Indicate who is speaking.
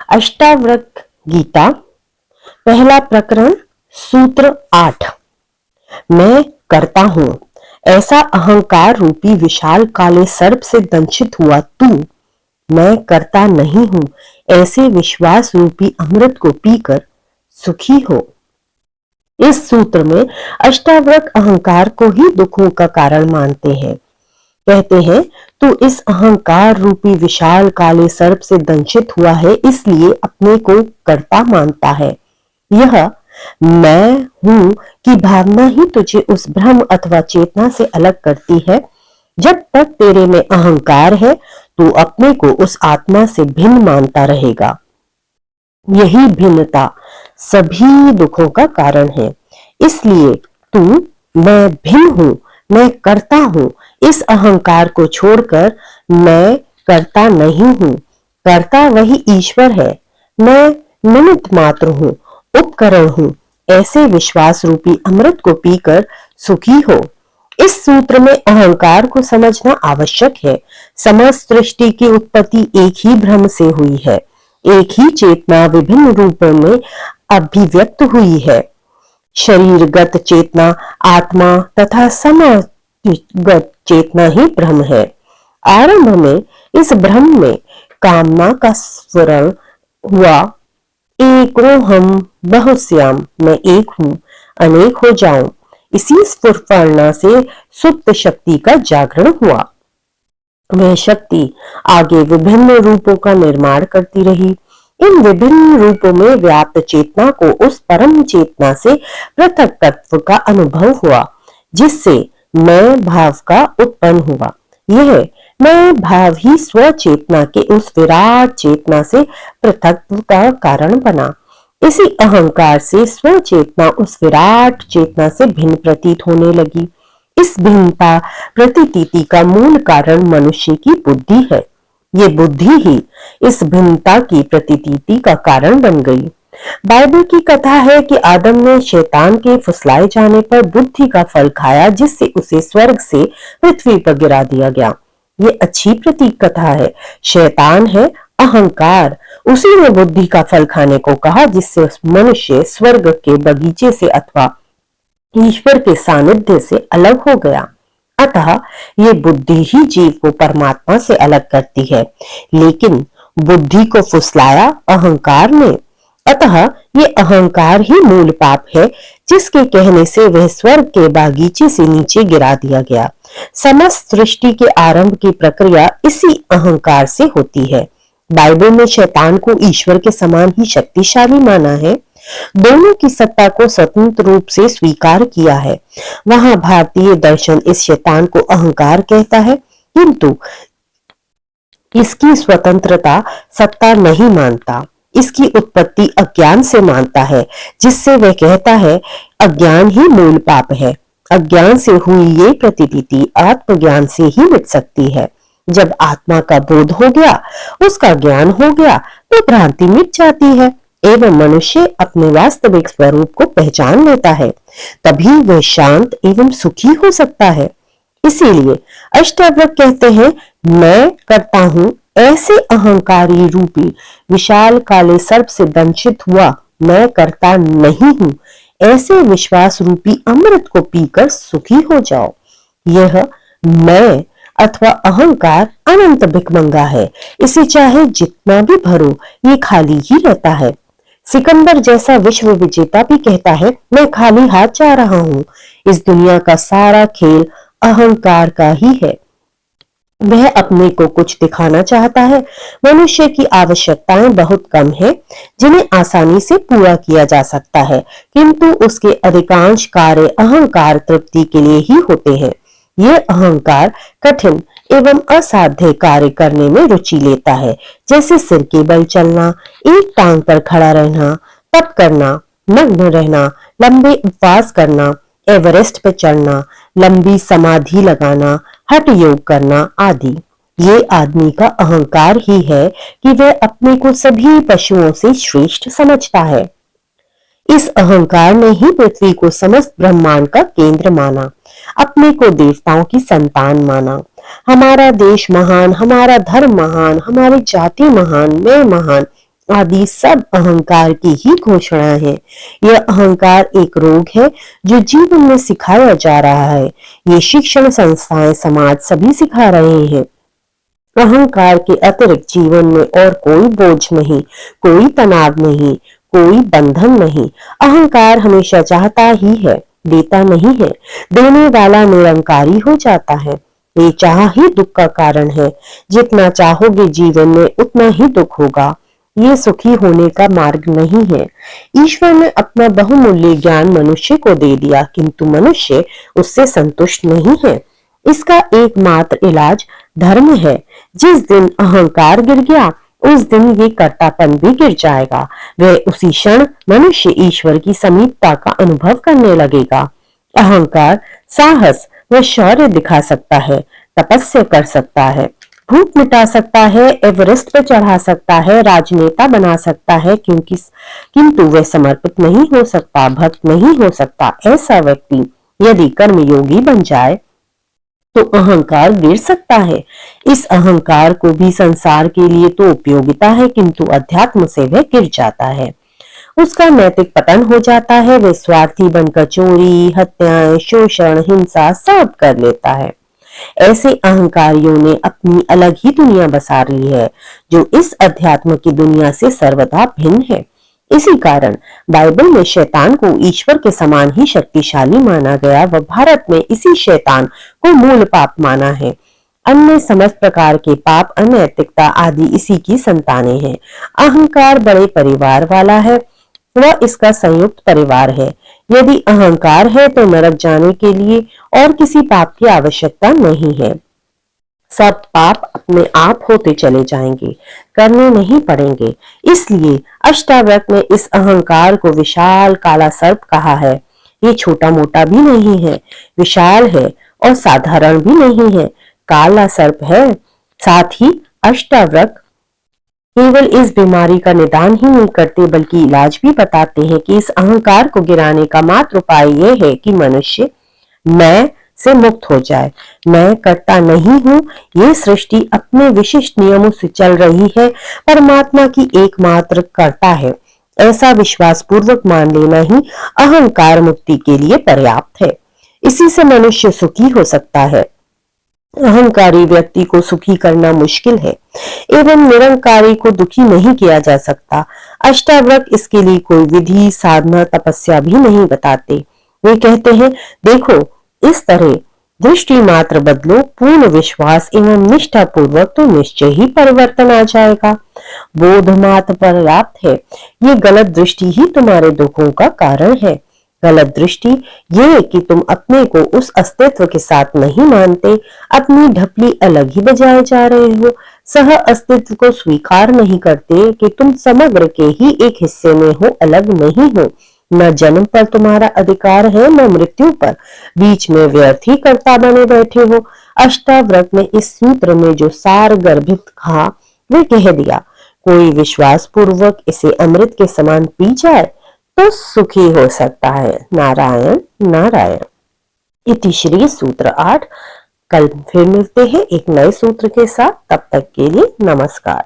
Speaker 1: अष्टावक्र गीता, पहला प्रकरण, सूत्र 8। मैं करता हूं, ऐसा अहंकार रूपी विशाल काले सर्प से दंशित हुआ तू मैं करता नहीं हूं, ऐसे विश्वास रूपी अमृत को पीकर सुखी हो। इस सूत्र में अष्टावक्र अहंकार को ही दुखों का कारण मानते हैं। कहते हैं, तू इस अहंकार रूपी विशाल काले सर्प से दंशित हुआ है, इसलिए अपने को कर्ता मानता है। यह मैं हूं की भावना ही तुझे उस भ्रम अथवा चेतना से अलग करती है। जब तक तेरे में अहंकार है, तू अपने को उस आत्मा से भिन्न मानता रहेगा। यही भिन्नता सभी दुखों का कारण है। इसलिए तू मैं भिन्न हूं, मैं करता हूं, इस अहंकार को छोड़कर मैं करता नहीं हूं। करता वही ईश्वर है, मैं निमित्त मात्र हूं, उपकरण हूं, ऐसे विश्वास रूपी अमृत को पीकर सुखी हो। इस सूत्र में अहंकार को समझना आवश्यक है। समस्त सृष्टि की उत्पत्ति एक ही भ्रम से हुई है। एक ही चेतना विभिन्न रूपों में अभिव्यक्त हुई है। शरीरगत चेतना आत्मा तथा समागत चेतना ही ब्रह्म है। आरंभ में इस ब्रह्म में कामना का स्वरण हुआ, एको हम बहुश्याम, मैं एक हूं, अनेक हो जाऊं। इसी स्फुरणा से सुप्त शक्ति का जागरण हुआ। वह शक्ति आगे विभिन्न रूपों का निर्माण करती रही। इन विभिन्न रूपों में व्याप्त चेतना को उस परम चेतना से पृथक तत्व का अनुभव हुआ, जिससे मैं भाव का उत्पन्न हुआ। यह मैं भाव ही स्व चेतना के उस विराट चेतना से पृथकत्व का कारण बना। इसी अहंकार से स्व चेतना उस विराट चेतना से भिन्न प्रतीत होने लगी। इस भिन्नता प्रतीति का मूल कारण मनुष्य की बुद्धि है। ये बुद्धि ही इस भिन्नता की प्रतीति का कारण बन गई। बाइबल की कथा है कि आदम ने शैतान के फुसलाए जाने पर बुद्धि का फल खाया, जिससे उसे स्वर्ग से पृथ्वी पर गिरा दिया गया। ये अच्छी प्रतीक कथा है। शैतान है अहंकार, उसी ने बुद्धि का फल खाने को कहा, जिससे मनुष्य स्वर्ग के बगीचे से अथवा ईश्वर के सानिध्य से अलग हो गया। अतः ये बुद्धि ही जीव को परमात्मा से अलग करती है, लेकिन बुद्धि को फुसलाया अहंकार ने। अतः ये अहंकार ही मूल पाप है, जिसके कहने से वह स्वर्ग के बागीचे से नीचे गिरा दिया गया। समस्त सृष्टि के आरंभ की प्रक्रिया इसी अहंकार से होती है। बाइबल में शैतान को ईश्वर के समान ही शक्तिशाली माना है। दोनों की सत्ता को स्वतंत्र रूप से स्वीकार किया है। वहां भारतीय दर्शन इस शैतान को अहंकार कहता है, किंतु इसकी स्वतंत्रता सत्ता नहीं मानता। इसकी उत्पत्ति अज्ञान से मानता है, जिससे वह कहता है अज्ञान ही मूल पाप है। अज्ञान से हुई ये प्रतीति आत्मज्ञान से ही मिट सकती है। जब आत्मा का बोध हो गया, उसका ज्ञान हो गया, तो भ्रांति मिट जाती है एवं मनुष्य अपने वास्तविक स्वरूप को पहचान लेता है। तभी वह शांत एवं सुखी हो सकता है। इसीलिए अष्टावक्र कहते हैं, मैं करता हूं, ऐसे अहंकारी रूपी विशाल काले सर्प से दंशित हुआ मैं करता नहीं हूं, ऐसे विश्वास रूपी अमृत को पीकर सुखी हो जाओ। यह मैं अथवा अहंकार अनंत भिखमंगा है। इसे चाहे जितना भी भरो, ये खाली ही रहता है। सिकंदर जैसा विश्व विजेता भी कहता है, मैं खाली हाथ जा रहा हूं। इस दुनिया का सारा खेल अहंकार का ही है। वह अपने को कुछ दिखाना चाहता है। मनुष्य की आवश्यकताएं बहुत कम है, जिन्हें आसानी से पूरा किया जा सकता है, किंतु उसके अधिकांश कार्य अहंकार तृप्ति के लिए ही होते हैं। ये अहंकार कठिन एवं असाध्य कार्य करने में रुचि लेता है, जैसे सिर के बल चलना, एक टांग पर खड़ा रहना, तप करना, नग्न रहना, लंबे उपवास करना, एवरेस्ट पर चढ़ना, लंबी समाधि लगाना, हठ योग करना आदि। ये आदमी का अहंकार ही है कि वह अपने को सभी पशुओं से श्रेष्ठ समझता है। इस अहंकार ने ही पृथ्वी को समस्त ब्रह्मांड का केंद्र माना, अपने को देवताओं की संतान माना। हमारा देश महान, हमारा धर्म महान, हमारी जाति महान, मैं महान, आदि सब अहंकार की ही घोषणा है। यह अहंकार एक रोग है जो जीवन में सिखाया जा रहा है। ये शिक्षण संस्थाएं, समाज सभी सिखा रहे हैं। अहंकार के अतिरिक्त जीवन में और कोई बोझ नहीं, कोई तनाव नहीं, कोई बंधन नहीं। अहंकार हमेशा चाहता ही है, देता नहीं है। देने वाला निरंकारी हो जाता है। ये चाह ही दुख का कारण है। जितना चाहोगे जीवन में उतना ही दुख होगा। ये सुखी होने का मार्ग नहीं है। ईश्वर ने अपना बहुमूल्य ज्ञान मनुष्य को दे दिया, किंतु मनुष्य उससे संतुष्ट नहीं है। इसका एकमात्र इलाज धर्म है। जिस दिन अहंकार गिर गया, उस दिन ये कर्तापन भी गिर जाएगा। वह उसी क्षण मनुष्य ईश्वर की समीपता का अनुभव करने लगेगा। अहंकार साहस व शौर्य दिखा सकता है, तपस्या कर सकता है, भूख मिटा सकता है, एवरेस्ट पर चढ़ा सकता है, राजनेता बना सकता है, किंतु वह समर्पित नहीं हो सकता, भक्त नहीं हो सकता। ऐसा व्यक्ति यदि कर्मयोगी बन जाए तो अहंकार गिर सकता है। इस अहंकार को भी संसार के लिए तो उपयोगिता है, किंतु अध्यात्म से वह गिर जाता है। उसका नैतिक पतन हो जाता है। वह स्वार्थी बनकर चोरी, हत्याएं, शोषण, हिंसा सब कर लेता है। ऐसे अहंकारियों ने अपनी अलग ही दुनिया बसा ली है, जो इस अध्यात्म की दुनिया से सर्वथा भिन्न है। इसी कारण बाइबल में शैतान को ईश्वर के समान ही शक्तिशाली माना गया व भारत में इसी शैतान को मूल पाप माना है। अन्य समस्त प्रकार के पाप, अनैतिकता आदि इसी की संतानें हैं। अहंकार बड़े परिवार वाला है, वह इसका संयुक्त परिवार है। यदि अहंकार है तो नरक जाने के लिए और किसी पाप की आवश्यकता नहीं है। सब पाप अपने आप होते चले जाएंगे, करने नहीं पड़ेंगे। इसलिए अष्टावक्र ने इस अहंकार को विशाल काला सर्प कहा है। ये छोटा मोटा भी नहीं है, विशाल है और साधारण भी नहीं है, काला सर्प है। साथ ही अष्टावक्र केवल इस बीमारी का निदान ही नहीं करते, बल्कि इलाज भी बताते हैं कि इस अहंकार को गिराने का मात्र उपाय यह है कि मनुष्य मैं से मुक्त हो जाए। मैं करता नहीं हूँ, ये सृष्टि अपने विशिष्ट नियमों से चल रही है, परमात्मा की एकमात्र कर्ता है। ऐसा विश्वास पूर्वक मान लेना ही अहंकार मुक्ति के लिए पर्याप्त है। इसी से मनुष्य सुखी हो सकता है। अहंकारी व्यक्ति को सुखी करना मुश्किल है एवं निरंकारी को दुखी नहीं किया जा सकता। अष्टावक्र इसके लिए कोई विधि, साधना, तपस्या भी नहीं बताते। वे कहते हैं, देखो इस तरह दृष्टि मात्र बदलो, पूर्ण विश्वास एवं निष्ठा पूर्वक, तो निश्चय ही परिवर्तन आ जाएगा। बोध मात्र पर्याप्त है। ये गलत दृष्टि ही तुम्हारे दुखों का कारण है। गलत दृष्टि ये कि तुम अपने को उस अस्तित्व के साथ नहीं मानते, अपनी ढपली अलग ही बजाए जा रहे हो, सह अस्तित्व को स्वीकार नहीं करते कि तुम समग्र के ही एक हिस्से में हो, अलग नहीं हो। न जन्म पर तुम्हारा अधिकार है, न मृत्यु पर। बीच में व्यर्थ ही कर्ता बने बैठे हो। अष्टावक्र ने इस सूत्र में जो सार गर्भित कहा वे कह दिया। कोई विश्वास पूर्वक इसे अमृत के समान पी जाए तो सुखी हो सकता है। नारायण नारायण। इति श्री सूत्र 8। कल फिर मिलते हैं एक नए सूत्र के साथ। तब तक के लिए नमस्कार।